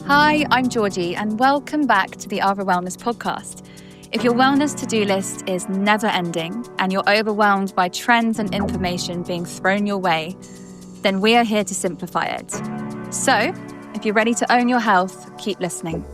Hi, I'm Georgie, and welcome back to the Ava Wellness podcast. If your wellness to-do list is never ending and you're overwhelmed by trends and information being thrown your way, then we are here to simplify it. So, if you're ready to own your health, keep listening.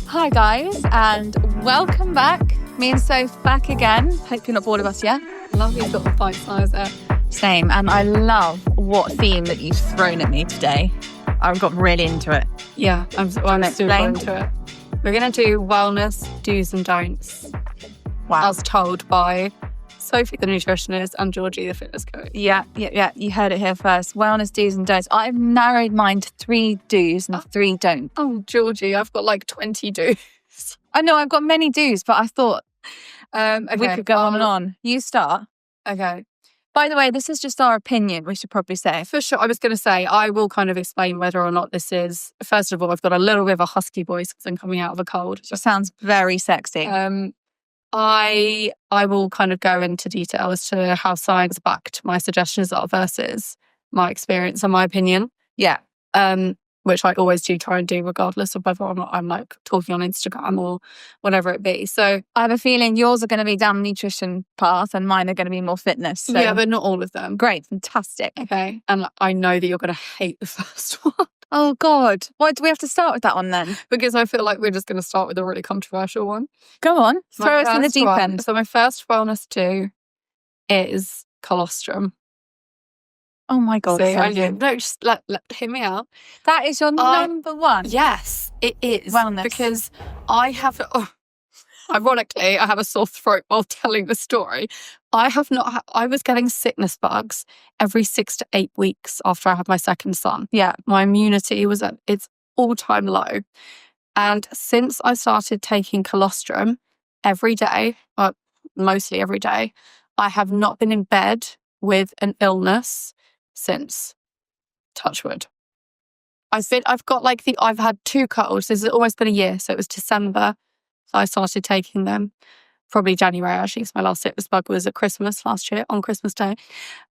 Hi guys, and welcome back. Me and Soph back again. Hope you're not bored of us yet. Love you've got the bite size there. Same, and I love what theme that you've thrown at me today. I've got really into it. Yeah, I'm super into it. We're going to do wellness do's and don'ts. Wow. As told by Sophie, the nutritionist, and Georgie, the fitness coach. Yeah. You heard it here first. Wellness do's and don'ts. I've narrowed mine to 3 do's and 3 don'ts. Oh, Georgie, I've got like 20 do's. I know I've got many do's, but I thought Okay, we could go on and on. You start. Okay. By the way, this is just our opinion, we should probably say. For sure. I was going to say, I will kind of explain whether or not this is, first of all, I've got a little bit of a husky voice because I'm coming out of a cold. It sounds very sexy. I will kind of go into detail as to how science-backed my suggestions are versus my experience and my opinion. Yeah. Which I always do try and do regardless of whether or not I'm like talking on Instagram or whatever it be. So I have a feeling yours are going to be down the nutrition path and mine are going to be more fitness. So. Yeah, but not all of them. Great, fantastic. Okay. And I know that you're going to hate the first one. Oh God. Why do we have to start with that one then? Because I feel like we're just going to start with a really controversial one. Go on. Throw us in the deep end. So my first wellness do is colostrum. Oh my God. See, no, just hear me out. That is your number one. Yes, it is. Wellness. Because I have, ironically, I have a sore throat while telling the story. I was getting sickness bugs every 6 to 8 weeks after I had my second son. Yeah. My immunity was at its all-time low. And since I started taking colostrum every day, mostly every day, I have not been in bed with an illness since. Touch wood. I've had 2 colds. This has almost been a year. So it was December. So I started taking them. Probably January, actually, because my last sickness bug was at Christmas last year, on Christmas Day.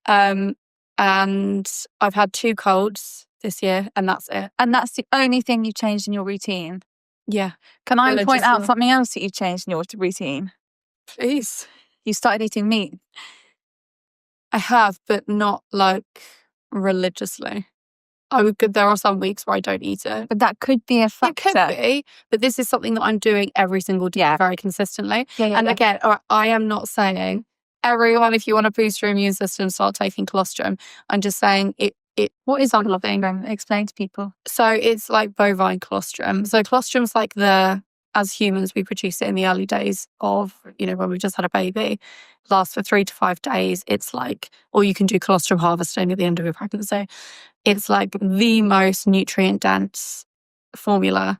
And I've had 2 colds this year, and that's it. And that's the only thing you changed in your routine? Yeah. Can I point out something else that you changed in your routine? Please. You started eating meat. I have, but not like religiously. There are some weeks where I don't eat it. But that could be a factor. It could be, but this is something that I'm doing every single day very consistently. Yeah. Again, I am not saying, everyone, if you want to boost your immune system, start taking colostrum. I'm just saying it. What is colostrum? Explain to people. So it's like bovine colostrum. So colostrum's like as humans, we produce it in the early days of, when we just had a baby. Lasts for 3 to 5 days. It's like, or you can do colostrum harvesting at the end of your pregnancy. It's like the most nutrient-dense formula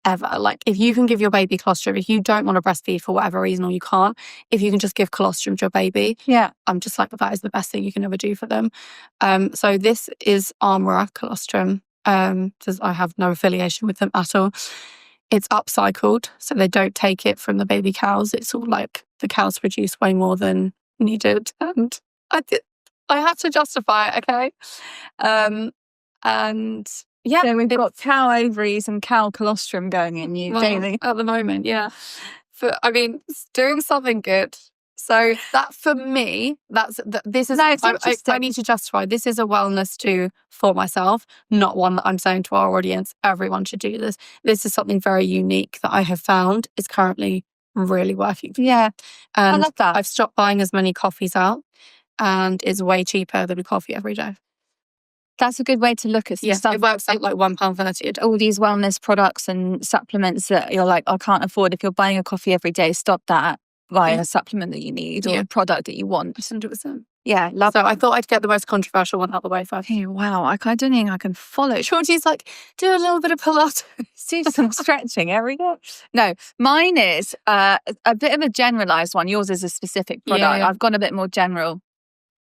ever. Like if you can give your baby colostrum, if you don't want to breastfeed for whatever reason or you can't, if you can just give colostrum to your baby, I'm just like, that is the best thing you can ever do for them. So this is Armourer colostrum. Because I have no affiliation with them at all. It's upcycled, so they don't take it from the baby cows. It's all like the cows produce way more than needed. And I have to justify it, okay? So we've got cow ovaries and cow colostrum going in you daily. At the moment, yeah. It's doing something good. So that for me, this is. No, I need to justify. This is a wellness do for myself, not one that I'm saying to our audience. Everyone should do this. This is something very unique that I have found is currently really working. Yeah, and I love that. I've stopped buying as many coffees out, and it's way cheaper than a coffee every day. That's a good way to look at stuff. It works out like £1.30 a day. All these wellness products and supplements that you're like, I can't afford. If you're buying a coffee every day, stop that. Buy a supplement that you need or a product that you want. 100%. Yeah, love So that. I thought I'd get the most controversial one out of the way first. Hey, wow, I don't think I can follow. Georgie's like, do a little bit of Pilates. Do some stretching every day. No, mine is a bit of a generalised one. Yours is a specific product. Yeah. I've gone a bit more general.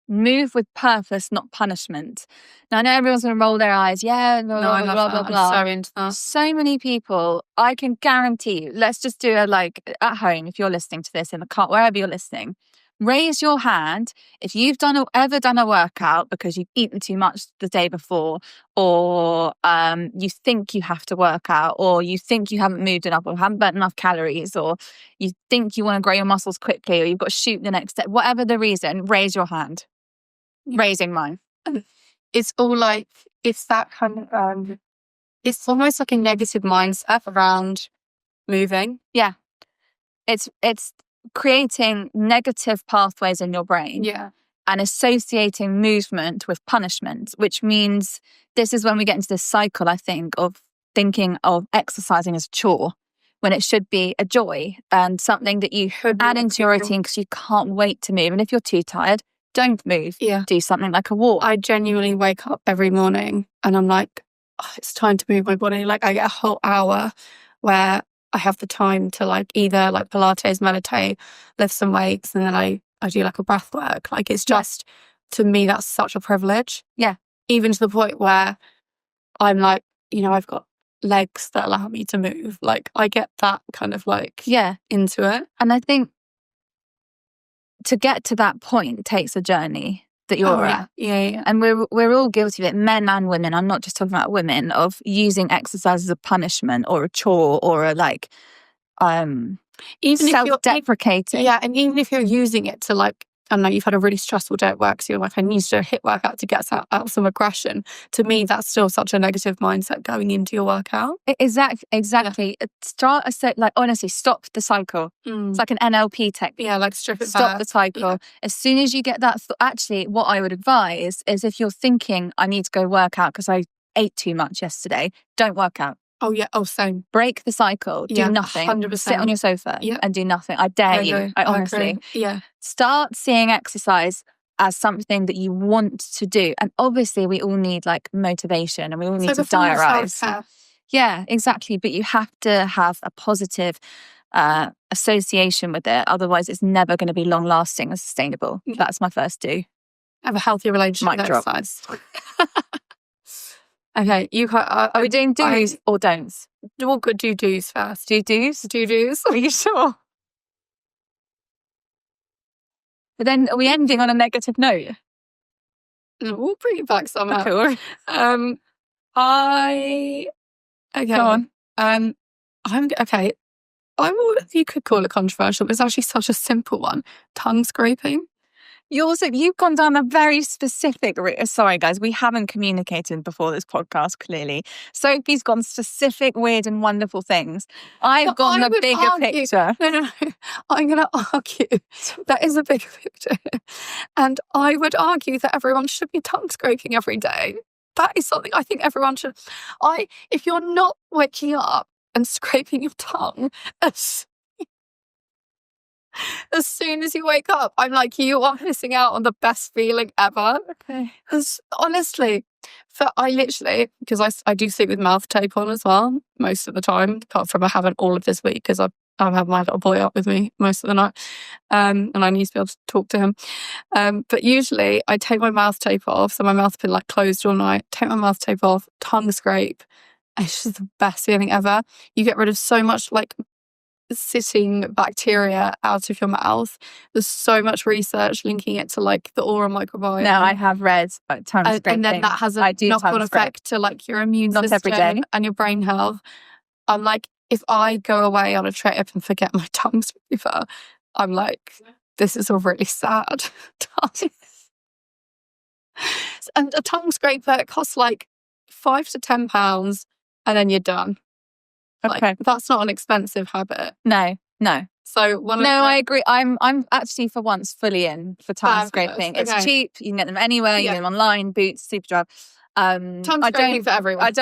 Move with purpose, not punishment. Now, I know everyone's going to roll their eyes. Yeah, blah, No, I blah, love blah, that. blah, blah. I'm so into that. So many people, I can guarantee you, let's just do it like at home, if you're listening to this in the car, wherever you're listening, raise your hand if you've ever done a workout because you've eaten too much the day before, or you think you have to work out, or you think you haven't moved enough, or haven't burnt enough calories, or you think you want to grow your muscles quickly, or you've got to shoot the next day. Whatever the reason, raise your hand. Raising mine. It's all like, it's that kind of, it's almost like a negative mindset around moving. Yeah. It's creating negative pathways in your brain. Yeah. And associating movement with punishment, which means this is when we get into this cycle, I think, of thinking of exercising as a chore when it should be a joy and something that you add into your routine because you can't wait to move. And if you're too tired, don't move. Yeah. Do something like a walk. I genuinely wake up every morning and I'm like, oh, it's time to move my body. Like I get a whole hour where I have the time to like either like Pilates, meditate, lift some weights, and then I do like a breath work. Like it's just, to me, that's such a privilege. Yeah. Even to the point where I'm like, I've got legs that allow me to move. Like I get that kind of like into it. And I think to get to that point takes a journey that you're at. Yeah. And we're all guilty of it, men and women. I'm not just talking about women, of using exercise as a punishment or a chore or a like even self-deprecating. Yeah, and even if you're using it to like, I don't know, you've had a really stressful day at work, so you're like, I need to do a HIIT workout to get out some aggression. To me, that's still such a negative mindset going into your workout. Exactly. Honestly, stop the cycle. It's like an NLP technique. Yeah, like strip it Stop back. the cycle. Yeah. As soon as you get that, actually, what I would advise is if you're thinking, I need to go work out because I ate too much yesterday, don't work out. Oh, yeah. Oh, same. Break the cycle. Do nothing. 100%. Sit on your sofa and do nothing. I dare you. I honestly. Agree. Yeah. Start seeing exercise as something that you want to do. And obviously, we all need like motivation and we all need to diarise. Yeah, exactly. But you have to have a positive association with it. Otherwise, it's never going to be long lasting and sustainable. That's my first do. Have a healthy relationship with exercise. Okay, are we doing do's or don'ts? We'll do do's first. Do do's? Do do's. Are you sure? But then are we ending on a negative note? We'll bring it back somehow. Cool. Okay. Go on. Okay. You could call it controversial, but it's actually such a simple one. Tongue scraping. You've gone down a very specific route. Sorry, guys, we haven't communicated before this podcast, clearly. Sophie's gone specific, weird and wonderful things. I've gone the bigger picture. No. I'm going to argue that is a bigger picture. And I would argue that everyone should be tongue scraping every day. That is something I think everyone should. If you're not waking up and scraping your tongue as soon as you wake up, I'm like, you are missing out on the best feeling ever. Okay. Because honestly, because I do sleep with mouth tape on as well, most of the time, apart from I haven't all of this week because I have my little boy up with me most of the night. And I need to be able to talk to him. But usually I take my mouth tape off. So my mouth's been like closed all night. Take my mouth tape off, tongue scrape. It's just the best feeling ever. You get rid of so much like sitting bacteria out of your mouth. There's so much research linking it to like the oral microbiome. No, I have read tongue scraping. And then that has a knock-on effect to like your immune system every day. And your brain health. I'm like, if I go away on a trip and forget my tongue scraper, I'm like, this is a really sad time. And a tongue scraper costs like £5 to £10 and then you're done. Okay. Like, that's not an expensive habit. No. So I agree. I'm actually for once fully in for tongue scraping. It's cheap. You can get them anywhere. You can get them online. Boots, Superdrug. Tongue scraping for everyone.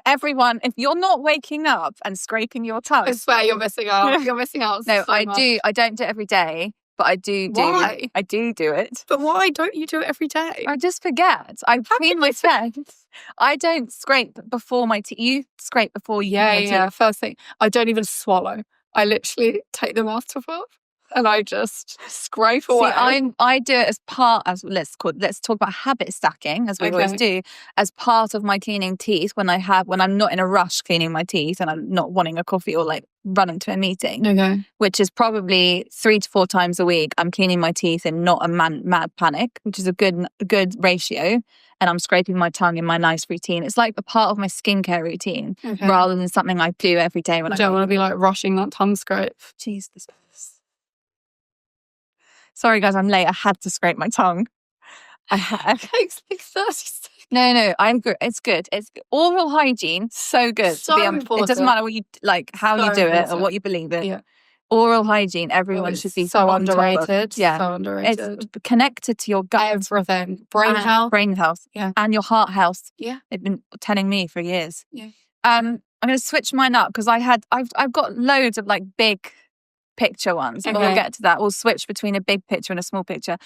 Everyone. If you're not waking up and scraping your tongue, I swear you're missing out. You're missing out. No, so I much. do. I don't do it every day, but I do. Why? I do it. But why don't you do it every day? I just forget. I clean my teeth. I don't scrape before my teeth. You scrape before you. Yeah. First thing, I don't even swallow. I literally take the mouth top off. and I just scrape away. I do it as part of, let's talk about habit stacking, as we always do, as part of my cleaning teeth when I'm not in a rush cleaning my teeth and I'm not wanting a coffee or like running to a meeting, which is probably 3 to 4 times a week. I'm cleaning my teeth in not a mad panic, which is a good ratio. And I'm scraping my tongue in my nice routine. It's like a part of my skincare routine rather than something I do every day when I don't want to be like rushing that tongue scrape. Jesus. Sorry, guys, I'm late. I had to scrape my tongue. It takes like 30 seconds. No, I'm good. It's good. It's oral hygiene. So good. So important. It doesn't matter what you like, how you do it, or what you believe in. Yeah. Oral hygiene. Everyone should be so underrated. Yeah, so underrated. It's connected to your gut, everything, brain health, and your heart health. Yeah, they've been telling me for years. Yeah. I'm going to switch mine up because I've got loads of like big picture ones. But we'll get to that. We'll switch between a big picture and a small picture.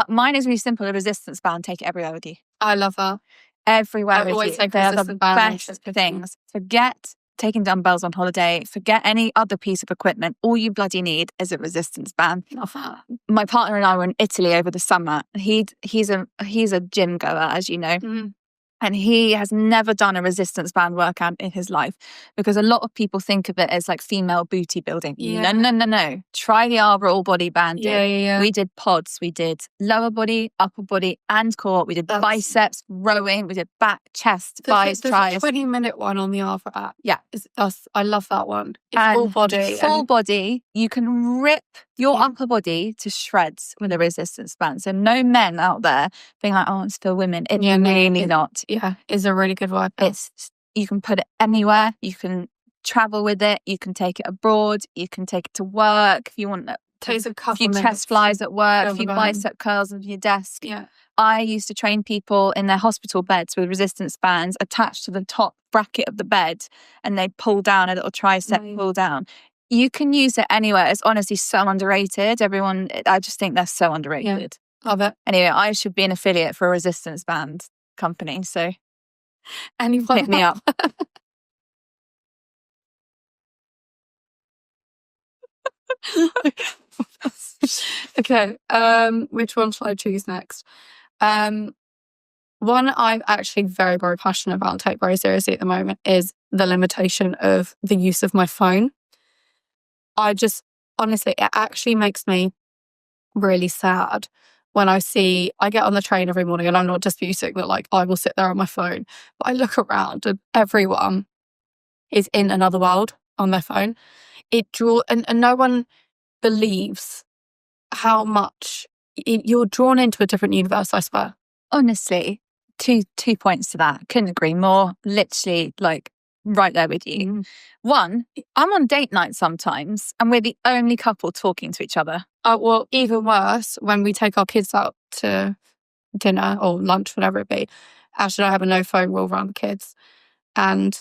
Mine is really simple. A resistance band. Take it everywhere with you. I love that. Everywhere with you. They are the best things. Forget taking dumbbells on holiday. Forget any other piece of equipment. All you bloody need is a resistance band. Love that. My partner and I were in Italy over the summer. He's a gym goer, as you know. Mm. And he has never done a resistance band workout in his life because a lot of people think of it as like female booty building. Yeah. No. Try the Arbor all body band. Yeah. We did pods. We did lower body, upper body, and core. We did biceps, rowing. We did back, chest, thighs, tries. There's a 20-minute one on the Arbor app. Yeah. I love that one. It's and full body. Full body. You can rip your upper body to shreds with a resistance band. So no men out there being like, oh, it's for women. It's really not. Yeah, it's a really good workout. You can put it anywhere. You can travel with it. You can take it abroad. You can take it to work if you want. Takes a couple few chest flies at work. A few bicep curls on your desk. Yeah. I used to train people in their hospital beds with resistance bands attached to the top bracket of the bed, and they pull down a little tricep pull down. You can use it anywhere. It's honestly so underrated. I just think they're so underrated. Yeah. Love it. Anyway, I should be an affiliate for a resistance band company. So anyone hit me up. Okay. Which one shall I choose next? One I'm actually very, very passionate about and take very seriously at the moment is the limitation of the use of my phone. Honestly, it actually makes me really sad when I get on the train every morning, and I'm not disputing that like I will sit there on my phone, but I look around and everyone is in another world on their phone. And no one believes how much you're drawn into a different universe, I swear. Honestly, two points to that. Couldn't agree more. Literally, like right there with you. Mm. One, I'm on date night sometimes and we're the only couple talking to each other. Well, even worse, when we take our kids out to dinner or lunch, whatever it be, Ash and I have a no phone rule around the kids. And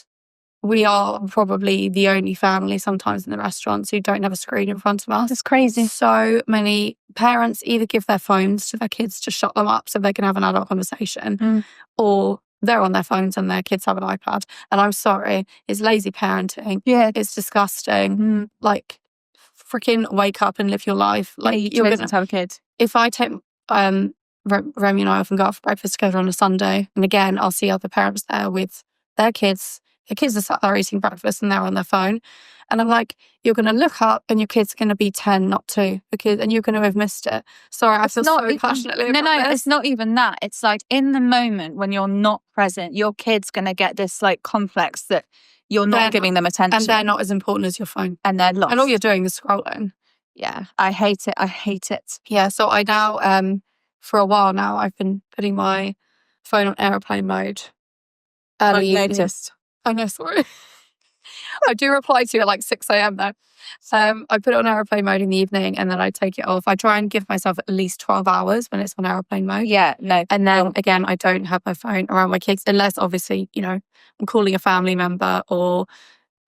we are probably the only family sometimes in the restaurants who don't have a screen in front of us. It's crazy. So many parents either give their phones to their kids to shut them up so they can have an adult conversation, or they're on their phones and their kids have an iPad. And I'm sorry, it's lazy parenting. Yeah. It's disgusting. Like, freaking wake up and live your life. Like, you're going to have a kid. If I take Remy and I often go out for breakfast together on a Sunday, and again, I'll see other parents there with their kids. The kids are sat there eating breakfast and they're on their phone. And I'm like, you're going to look up and your kid's going to be 10, not 2, and you're going to have missed it. Sorry, I feel so passionately about this. It's not even that. It's like in the moment when you're not present, your kid's going to get this like complex that you're not giving them attention. And they're not as important as your phone. And they're lost. And all you're doing is scrolling. Yeah, I hate it. Yeah, so I now, for a while now, I've been putting my phone on airplane mode. I've noticed. I know, sorry. I do reply to it at like 6 a.m. though. I put it on airplane mode in the evening and then I take it off. I try and give myself at least 12 hours when it's on airplane mode. Yeah, no. And then again, I don't have my phone around my kids unless obviously, I'm calling a family member or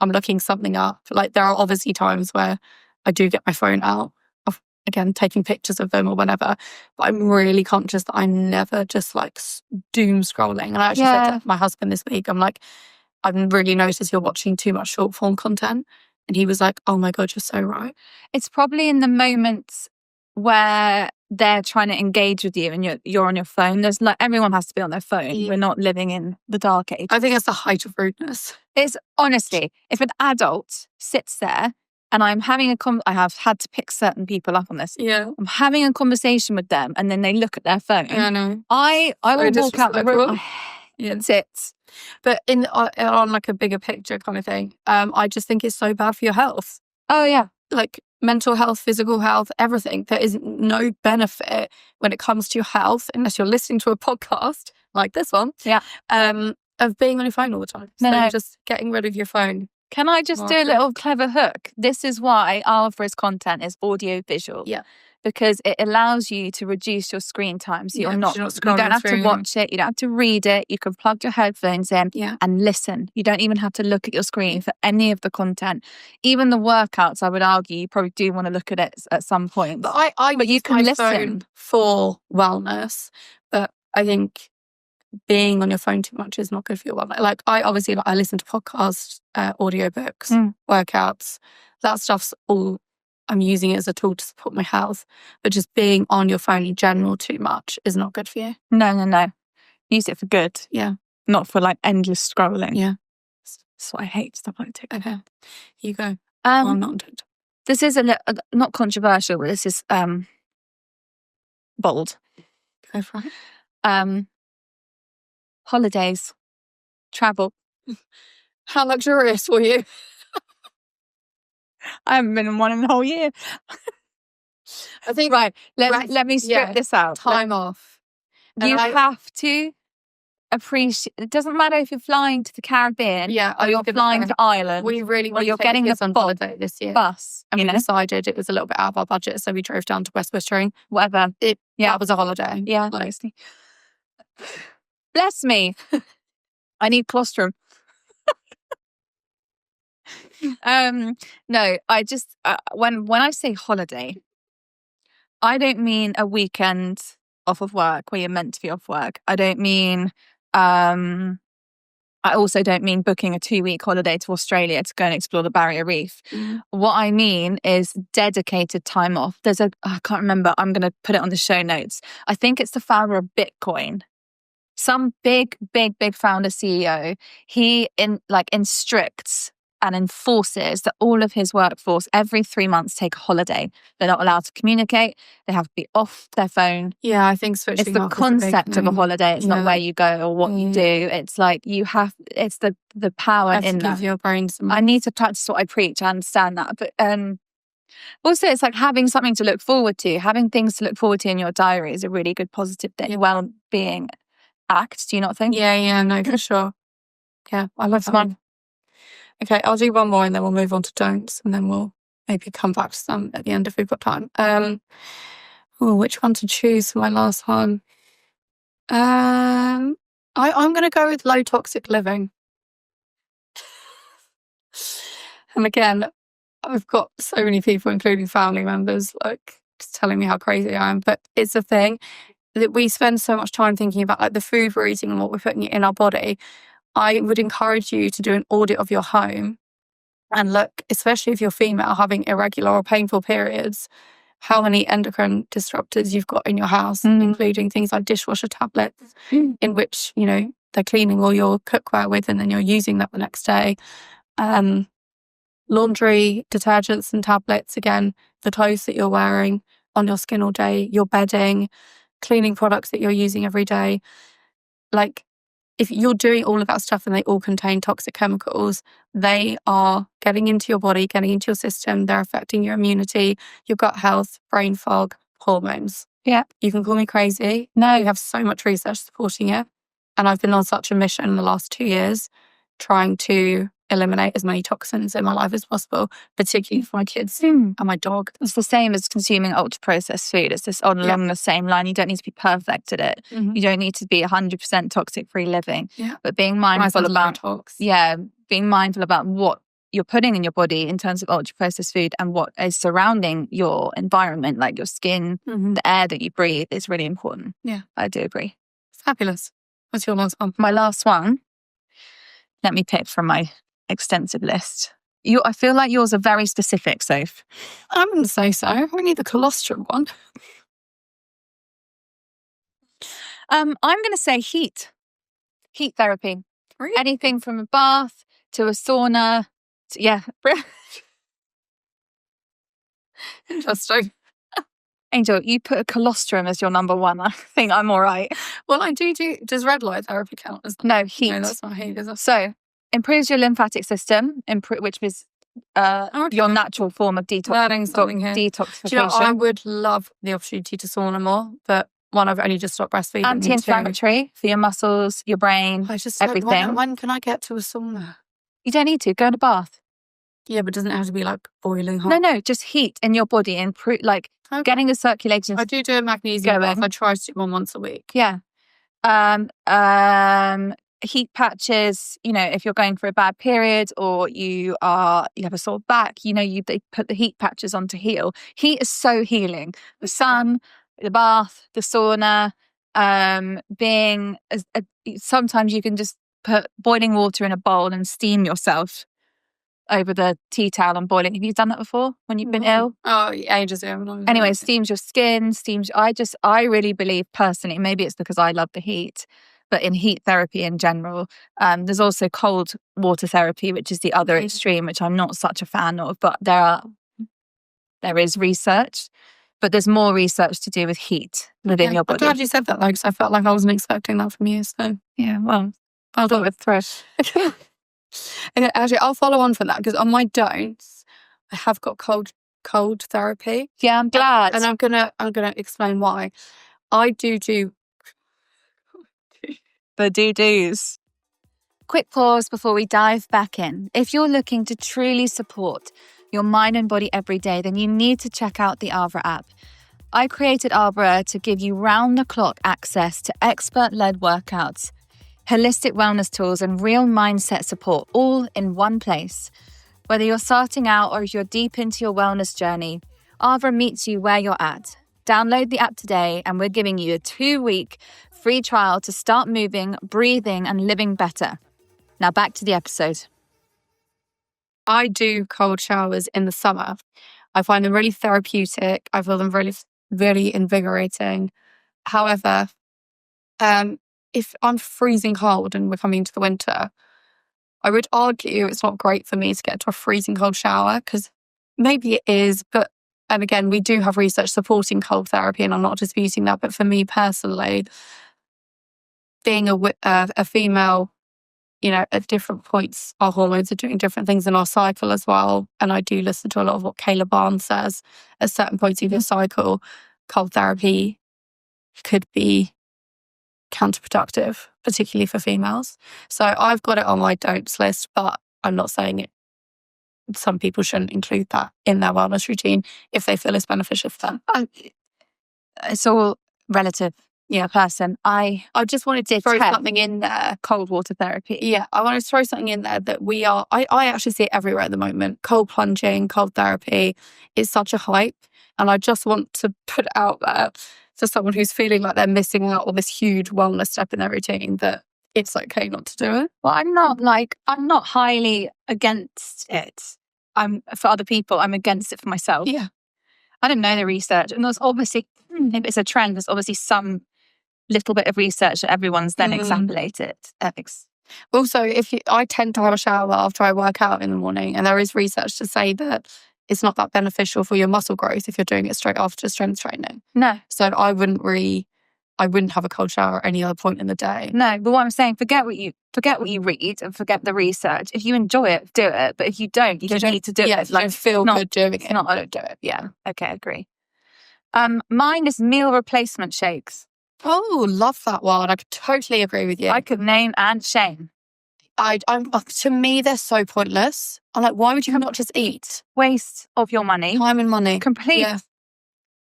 I'm looking something up. Like there are obviously times where I do get my phone out, again, taking pictures of them or whatever. But I'm really conscious that I'm never just like doom scrolling. And I actually said to my husband this week, I'm like, I've really noticed you're watching too much short form content. And he was like, oh my God, you're so right. It's probably in the moments where they're trying to engage with you and you're on your phone. There's like, everyone has to be on their phone. Yeah. We're not living in the dark age. I think it's the height of rudeness. It's honestly, if an adult sits there and I'm having I have had to pick certain people up on this. Yeah. I'm having a conversation with them and then they look at their phone. Yeah, I know. I will walk out the room. It's it. But on like a bigger picture kind of thing, I just think it's so bad for your health. Oh yeah. Like mental health, physical health, everything. There is no benefit when it comes to your health unless you're listening to a podcast like this one. Yeah. Of being on your phone all the time. No. Just getting rid of your phone. Can I just do a little clever hook? This is why Ovaries content is audio visual. Yeah. Because it allows you to reduce your screen time. So you don't have to watch it. You don't have to read it. You can plug your headphones in and listen. You don't even have to look at your screen for any of the content. Even the workouts, I would argue, you probably do want to look at it at some point. But but you can listen for wellness. But I think being on your phone too much is not good for your wellness. Like I listen to podcasts, audiobooks, workouts. That stuff's all. I'm using it as a tool to support my health, but just being on your phone in general too much is not good for you. No. Use it for good. Yeah. Not for like endless scrolling. Yeah. That's what I hate, stuff like TikTok. Okay. You go. I'm not TikTok. This is not controversial, but this is bold. Go for it. Holidays. Travel. How luxurious were you? I haven't been in one in the whole year. I think let me strip this out. Time off. You have to appreciate. It doesn't matter if you're flying to the Caribbean, or you're flying to Ireland. We really or you're getting the on holiday this year. Bus, and we decided it was a little bit out of our budget, so we drove down to West Bushering. Whatever. That was a holiday. Yeah, bless me. I need colostrum. No, I just when I say holiday, I don't mean a weekend off of work where you're meant to be off work. I don't mean I also don't mean booking a 2-week holiday to Australia to go and explore the Barrier Reef. What I mean is dedicated time off. I can't remember, I'm going to put it on the show notes. I think it's the founder of Bitcoin. Some big founder CEO, he instructs and enforces that all of his workforce every 3 months take a holiday. They're not allowed to communicate. They have to be off their phone. Yeah, I think switching it's the off concept of a holiday. It's not where you go or what you do. It's like it's the power in that. Give your brain some. I need to practice what I preach. I understand that. But also it's like having something to look forward to. Having things to look forward to in your diary is a really good positive thing. Well-being act, do you not think? Yeah, no, for sure. Yeah, I love that one. Okay, I'll do one more and then we'll move on to don'ts and then we'll maybe come back to some at the end if we've got time. Which one to choose for my last one? I'm going to go with low toxic living. And again, I've got so many people, including family members, like just telling me how crazy I am. But it's a thing that we spend so much time thinking about, like the food we're eating and what we're putting in our body. I would encourage you to do an audit of your home and look, especially if you're female, having irregular or painful periods, how many endocrine disruptors you've got in your house, including things like dishwasher tablets, in which, they're cleaning all your cookware with and then you're using that the next day. Laundry, detergents and tablets, again, the clothes that you're wearing on your skin all day, your bedding, cleaning products that you're using every day. Like, if you're doing all of that stuff and they all contain toxic chemicals, they are getting into your body, getting into your system. They're affecting your immunity, your gut health, brain fog, hormones. Yeah. You can call me crazy. No, you have so much research supporting it. And I've been on such a mission in the last 2 years trying to eliminate as many toxins in my life as possible, particularly for my kids and my dog. It's the same as consuming ultra-processed food. It's just along the same line. You don't need to be perfect at it. You don't need to be 100% toxic-free living. But being mindful about being mindful about what you're putting in your body in terms of ultra-processed food and what is surrounding your environment, like your skin, the air that you breathe, is really important. Yeah, I do agree. Fabulous. What's your last one? My last one, let me pick from my extensive list. I feel like yours are very specific, Soph. I wouldn't say so. I need the colostrum one. I'm going to say heat therapy. Really? Anything from a bath to a sauna. Yeah. Interesting. Angel, you put a colostrum as your number one. I think I'm all right. Well, I do. Does red light therapy count as No, heat? No, that's not heat, is it? So, improves your lymphatic system, which is your natural form of Learning something here. detoxification. Do you know, I would love the opportunity to sauna more, but one, I've only just stopped breastfeeding. Anti-inflammatory for your muscles, your brain, everything. When can I get to a sauna? You don't need to. Go in a bath. Yeah, but doesn't it have to be like boiling hot? No, just heat in your body and getting the circulation. I do a magnesium bath. I try to do one once a week. Yeah. Heat patches, if you're going for a bad period or you have a sore back, they put the heat patches on to heal. Heat is so healing. The sun, the bath, the sauna, sometimes you can just put boiling water in a bowl and steam yourself over the tea towel and boiling. Have you done that before when you've been ill? Oh, ages ago. Anyway, steams your skin, I really believe personally, maybe it's because I love the heat, but in heat therapy in general, there's also cold water therapy, which is the other extreme, which I'm not such a fan of, but there is research, but there's more research to do with heat within your body. I'm glad you said that though, because I felt like I wasn't expecting that from you, so. Yeah, well, I'll do it with thresh. Okay, actually, I'll follow on from that because on my don'ts, I have got cold therapy. Yeah, I'm glad, and I'm gonna explain why. I do the do-dos. Quick pause before we dive back in. If you're looking to truly support your mind and body every day, then you need to check out the Arbor app. I created Arbor to give you round-the-clock access to expert-led workouts, holistic wellness tools, and real mindset support, all in one place. Whether you're starting out or if you're deep into your wellness journey, Arbor meets you where you're at. Download the app today, and we're giving you a 2-week free trial to start moving, breathing, and living better. Now back to the episode. I do cold showers in the summer. I find them really therapeutic. I feel them really, really invigorating. However, if I'm freezing cold and we're coming into the winter, I would argue it's not great for me to get to a freezing cold shower, because maybe it is, and again, we do have research supporting cold therapy and I'm not disputing that, but for me personally, being a female, at different points, our hormones are doing different things in our cycle as well. And I do listen to a lot of what Kayla Barnes says. At certain points in your cycle, cold therapy could be counterproductive, particularly for females. So I've got it on my don'ts list, but I'm not saying it. Some people shouldn't include that in their wellness routine if they feel it's beneficial for them. It's all relative. Yeah, person. I just wanted to throw something in there. Cold water therapy. Yeah, I want to throw something in there that I actually see it everywhere at the moment. Cold plunging, cold therapy is such a hype. And I just want to put it out there to someone who's feeling like they're missing out on this huge wellness step in their routine, that it's okay not to do it. Well, I'm not highly against it. For other people, I'm against it for myself. Yeah. I don't know the research. And there's obviously, if it's a trend, there's obviously some little bit of research that everyone's then extrapolated. Also, I tend to have a shower after I work out in the morning, and there is research to say that it's not that beneficial for your muscle growth if you're doing it straight after strength training. No. So I wouldn't have a cold shower at any other point in the day. No, but what I'm saying, forget what you read and forget the research. If you enjoy it, do it. But if you don't, you don't need to do it. Yeah, if you don't feel good doing it, don't do it. Yeah. Okay, I agree. Mine is meal replacement shakes. Oh, love that one. I could totally agree with you. I could name and shame. To me, they're so pointless. I'm like, why would you not just eat? Waste of your money. Time and money. Complete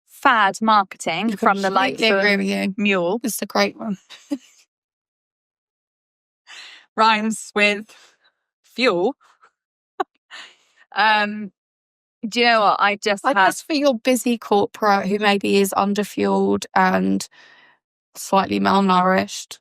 fad marketing from the likes of Mule. It's a great one. Rhymes with fuel. Do you know what? I guess for your busy corporate who maybe is underfueled and slightly malnourished,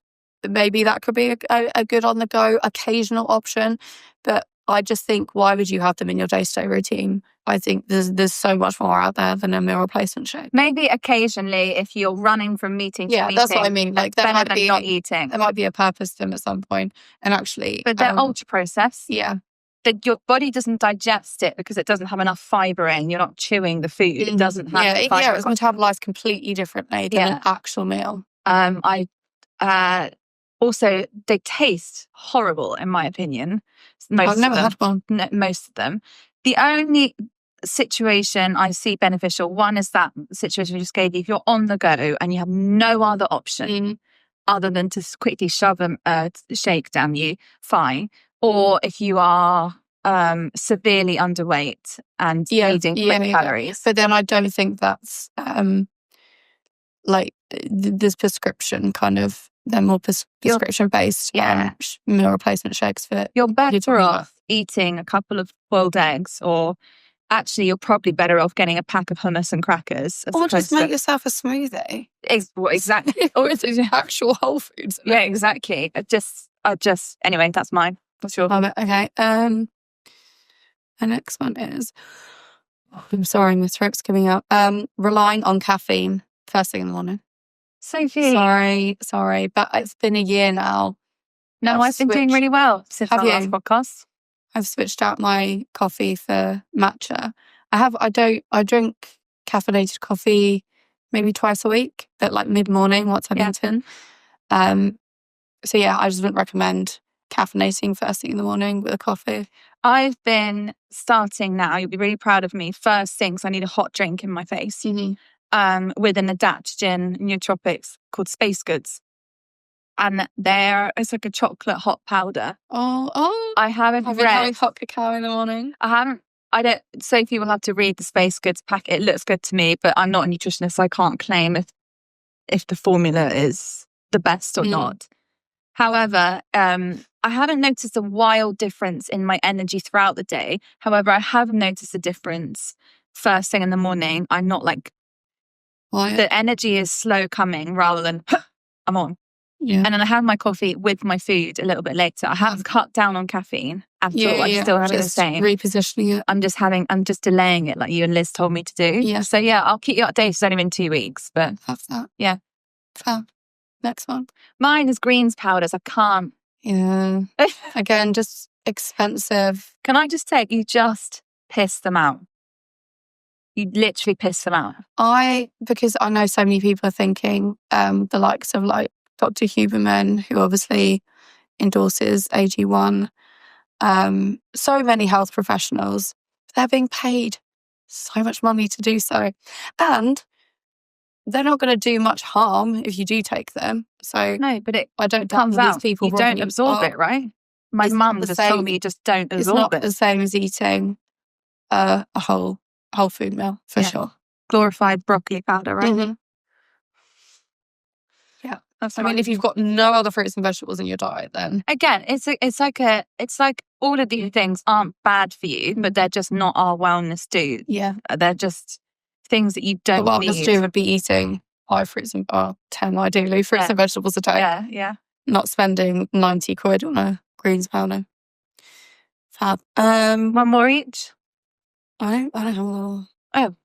maybe that could be a good on the go occasional option. But I just think, why would you have them in your day-to-day routine? I think there's so much more out there than a meal replacement shake. Maybe occasionally if you're running from meeting to meeting. That's what I mean. Like, there better than not eating. There might be a purpose to them at some point. And actually, but they're ultra processed. Yeah. That your body doesn't digest it because it doesn't have enough fiber in. You're not chewing the food. It doesn't have the fiber. It's metabolized completely differently than an actual meal. Also, they taste horrible, in my opinion. I've never had one. Most of them. The only situation I see beneficial, one is that situation we just gave you. If you're on the go and you have no other option other than to quickly shove a shake down you, fine. Or if you are severely underweight and needing quick calories. But then I don't think that's like this prescription kind of, they're more prescription based meal replacement shakes for. You're better off eating a couple of boiled eggs, or actually you're probably better off getting a pack of hummus and crackers. Or just make yourself a smoothie. Exactly. Or it's actual whole foods. Yeah, exactly. Anyway, that's mine. What's yours? Okay. The next one is, I'm sorry, my throat's coming out. Relying on caffeine first thing in the morning. Sophie. Sorry, but it's been a year now. No, I've been doing really well since our last podcast. I've switched out my coffee for matcha. I drink caffeinated coffee maybe twice a week, but like mid-morning once I've eaten. So I just wouldn't recommend caffeinating first thing in the morning with a coffee. I've been starting now, you'll be really proud of me, first thing, so I need a hot drink in my face, with an adaptogen nootropics called Space Goods. And it's like a chocolate hot powder. Oh. I haven't read having hot cacao in the morning. Sophie will have to read the Space Goods packet. It looks good to me, but I'm not a nutritionist, so I can't claim if the formula is the best or not. However, I haven't noticed a wild difference in my energy throughout the day. However, I have noticed a difference first thing in the morning. I'm not like, the energy is slow coming rather than I'm on. Yeah. And then I have my coffee with my food a little bit later. I haven't cut down on caffeine at all. I'm still having the same. Repositioning it. I'm just delaying it like you and Liz told me to do. Yeah. So I'll keep you updated. It's only been 2 weeks, but have that. Yeah. Fab. Next one. Mine is greens powders. I can't. Yeah. Again, just expensive. Can I just say, you just piss them out. You literally piss them out. Because I know so many people are thinking, the likes of like Dr. Huberman, who obviously endorses AG1, so many health professionals, they're being paid so much money to do so. And they're not going to do much harm if you do take them. So no, but I don't comes out. These people you don't absorb it, right? My mum just told me you just don't absorb it. It's not the same as eating a whole food meal, for sure. Glorified broccoli powder, right? Mm-hmm. Yeah. I mean, if you've got no other fruits and vegetables in your diet, then again, it's like all of these things aren't bad for you, but they're just not our wellness do. Yeah, they're just things that you don't need. Wellness do would be eating 10 ideally fruits and vegetables a day. Yeah. Not spending 90 quid on a greens powder. Fab. One more each. I don't have all. Oh.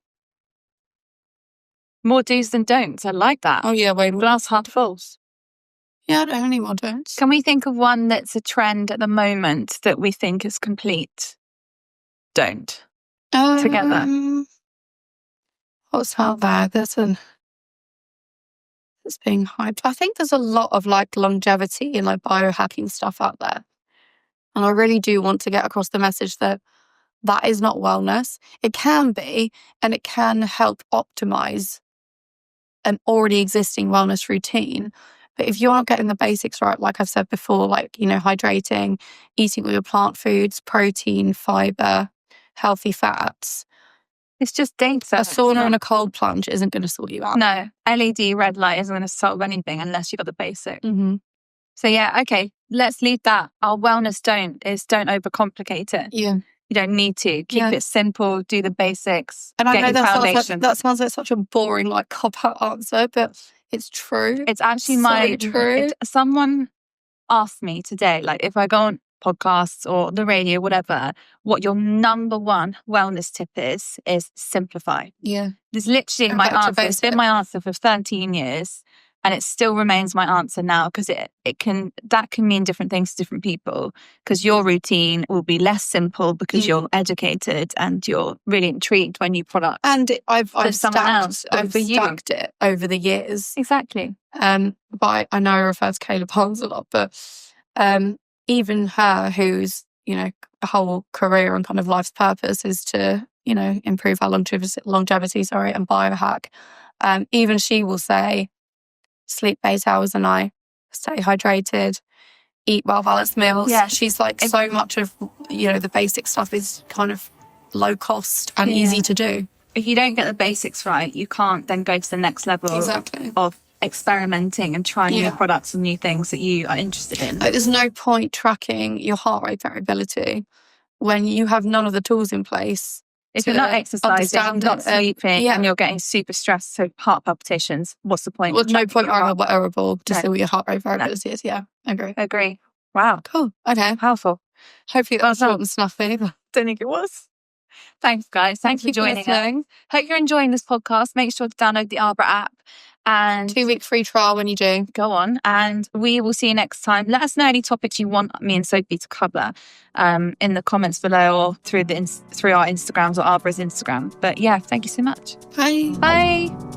More do's than don'ts. I like that. Oh, yeah. Wait. Glass half full. Yeah, I don't have any more don'ts. Can we think of one that's a trend at the moment that we think is complete don't? Together. What's out there? That's being hyped. I think there's a lot of like longevity and like biohacking stuff out there. And I really do want to get across the message that is not wellness. It can be, and it can help optimize an already existing wellness routine. But if you're not getting the basics right, like I've said before, like, hydrating, eating all your plant foods, protein, fiber, healthy fats. It's just data. A sauna and a cold plunge isn't going to sort you out. No, LED red light isn't going to solve anything unless you've got the basic. Mm-hmm. So okay, let's leave that. Our wellness don't overcomplicate it. Yeah. You don't need to. Keep it simple, do the basics. And I know that sounds like such a boring, like cop-out answer, but it's true. It's actually true. Someone asked me today, like if I go on podcasts or the radio, whatever, what your number one wellness tip is simplify. Yeah. There's literally my answer. It's been my answer for 13 years. And it still remains my answer now, because that can mean different things to different people, because your routine will be less simple because you're educated and you're really intrigued by new products. And I've stacked it over the years. Exactly. But I know I refer to Caleb Holmes a lot, but even her, who's, you know, a whole career and kind of life's purpose is to, you know, improve our longevity, and biohack. Even she will say, sleep 8 hours a night, stay hydrated, eat well-balanced meals. Yeah. She's like, so much of, you know, the basic stuff is kind of low cost and easy to do. If you don't get the basics right, you can't then go to the next level of experimenting and trying new products and new things that you are interested in. Like, there's no point tracking your heart rate variability when you have none of the tools in place. If you're not exercising, not sleeping, and you're getting super stressed, so heart palpitations, what's the point? Well, no point wearing a wearable to see what your heart rate variability is. Yeah, agree. Wow. Cool. Okay. Powerful. Hopefully that was short and snuffy. Don't think it was. Thanks, guys. Thanks for joining us. Hope you're enjoying this podcast. Make sure to download the Arbor app. And 2-week free trial when you do. Go on. And we will see you next time. Let us know any topics you want me and Sophie to cover in the comments below, or through our Instagrams or Arbor's Instagram. But yeah, thank you so much. Bye. Bye.